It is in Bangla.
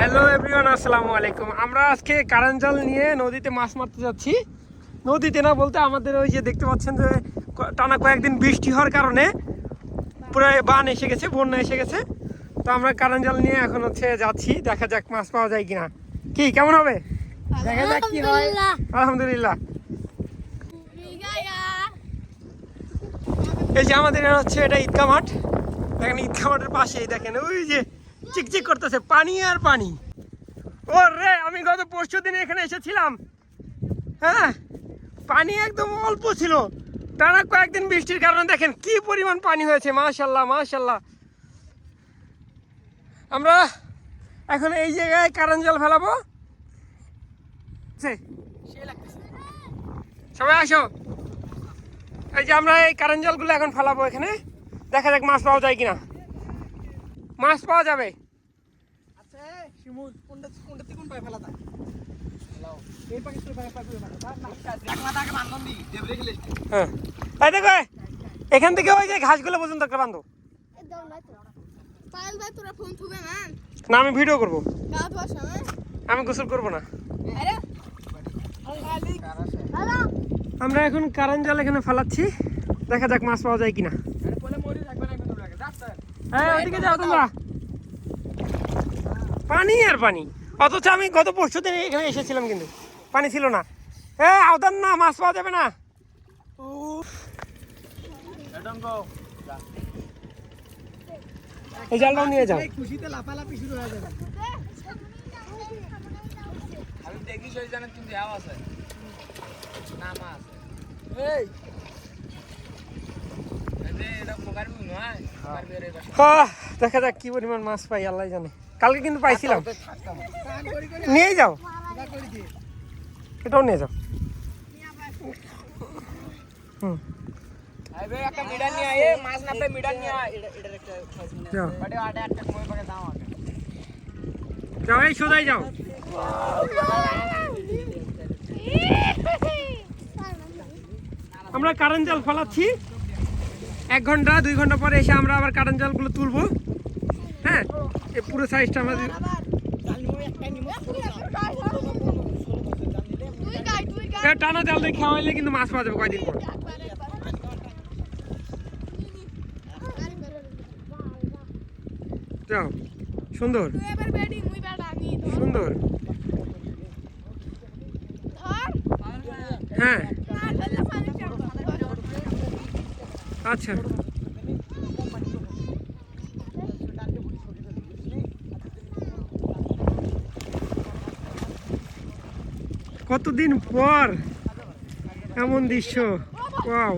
হ্যালো এভরিওয়ান, আসসালামু আলাইকুম। আমরা আজকে কারেন্ট জাল নিয়ে নদীতে মাছ মারতে যাচ্ছি। নদীতে না বলতে আমাদের ওই যে দেখতে পাচ্ছেন যে টানা কয়েকদিন বৃষ্টি হওয়ার কারণে পুরো বান এসে গেছে, বন্যা এসে গেছে। তো আমরা কারেন্ট জাল নিয়ে এখন যাচ্ছি, দেখা যাক মাছ পাওয়া যায় কিনা। কি কেমন হবে দেখা যাক কি হয়। আলহামদুলিল্লাহ। এই যে আমাদের এটা ঈদগাহ মাঠ, দেখেন ঈদগাহ মাঠের পাশেই দেখেন ওই যে চিকচিক করতেছে পানি আর পানি। ও রে, আমি গত পরশু দিন এখানে এসেছিলাম, হ্যাঁ পানি একদম অল্প ছিল, টানা কয়েকদিন বৃষ্টির কারণে দেখেন কি পরিমাণ পানি হয়েছে। মাশাল্লাহ মাশাল্লাহ। আমরা এখন এই জায়গায় কারেন্ট জাল ফেলাবো। সবাই আসো, এই যে আমরা এই কারেন্ট জালগুলো এখন ফেলাবো এখানে, দেখা যাক মাছ পাওয়া যায় কিনা। মাছ পাওয়া যাবে। হ্যাঁ দেখো, এখান থেকে ওই যে ঘাসগুলো পর্যন্ত একটা বান্ধব না, আমি ভিডিও করবো, আমি গোসল করবো না। আমরা এখন কারেন্ট জাল এখানে ফেলাচ্ছি, দেখা যাক মাছ পাওয়া যায় কিনা। হ্যাঁ ওইদিকে যাও তোমরা, পানি আর পানি। অথচ আমি গত পরশু দিন এখানে এসেছিলাম কিন্তু পানি ছিল না। আওদান না, মাছ পাওয়া যাবে না। এই জালটাও নিয়ে যাও। খুশিতে লাফালাফি শুরু হয়ে যাবে। আমি দেখি সেই জানেন কিন্তু আওয়াজ আছে না মাছ। এই এটা পোকার মুখ নয়, পোকার বেরে বাসা। হ্যাঁ দেখা যাক কি পরিমাণ মাছ পাই, আল্লাহ জানে। কালকে কিন্তু পাইছিলাম। নিয়ে যাও, এটাও নিয়ে যাও। আইবে একটা মিডান নিয়ে আয়, মাছ না পে মিডান নিয়ে আয়। এটার একটা যাও বড় আটা একটা কই পাকে দাও আগে। যাও, এই সোজাই যাও। আমরা কারেন্ট জাল ফেলাচ্ছি, 1 ঘন্টা 2 ঘন্টা পরে এসে আমরা আবার কারেন্ট জালগুলো তুলবো। হ্যাঁ এই পুরো সাইজটা আমাদের টানা জাল দিয়ে খাওয়াইলে কিন্তু মাছ পাওয়া যাবে কয়দিন পর। যাও, সুন্দর সুন্দর। হ্যাঁ আচ্ছা, কতদিন পর এমন দৃশ্য, ওয়াও।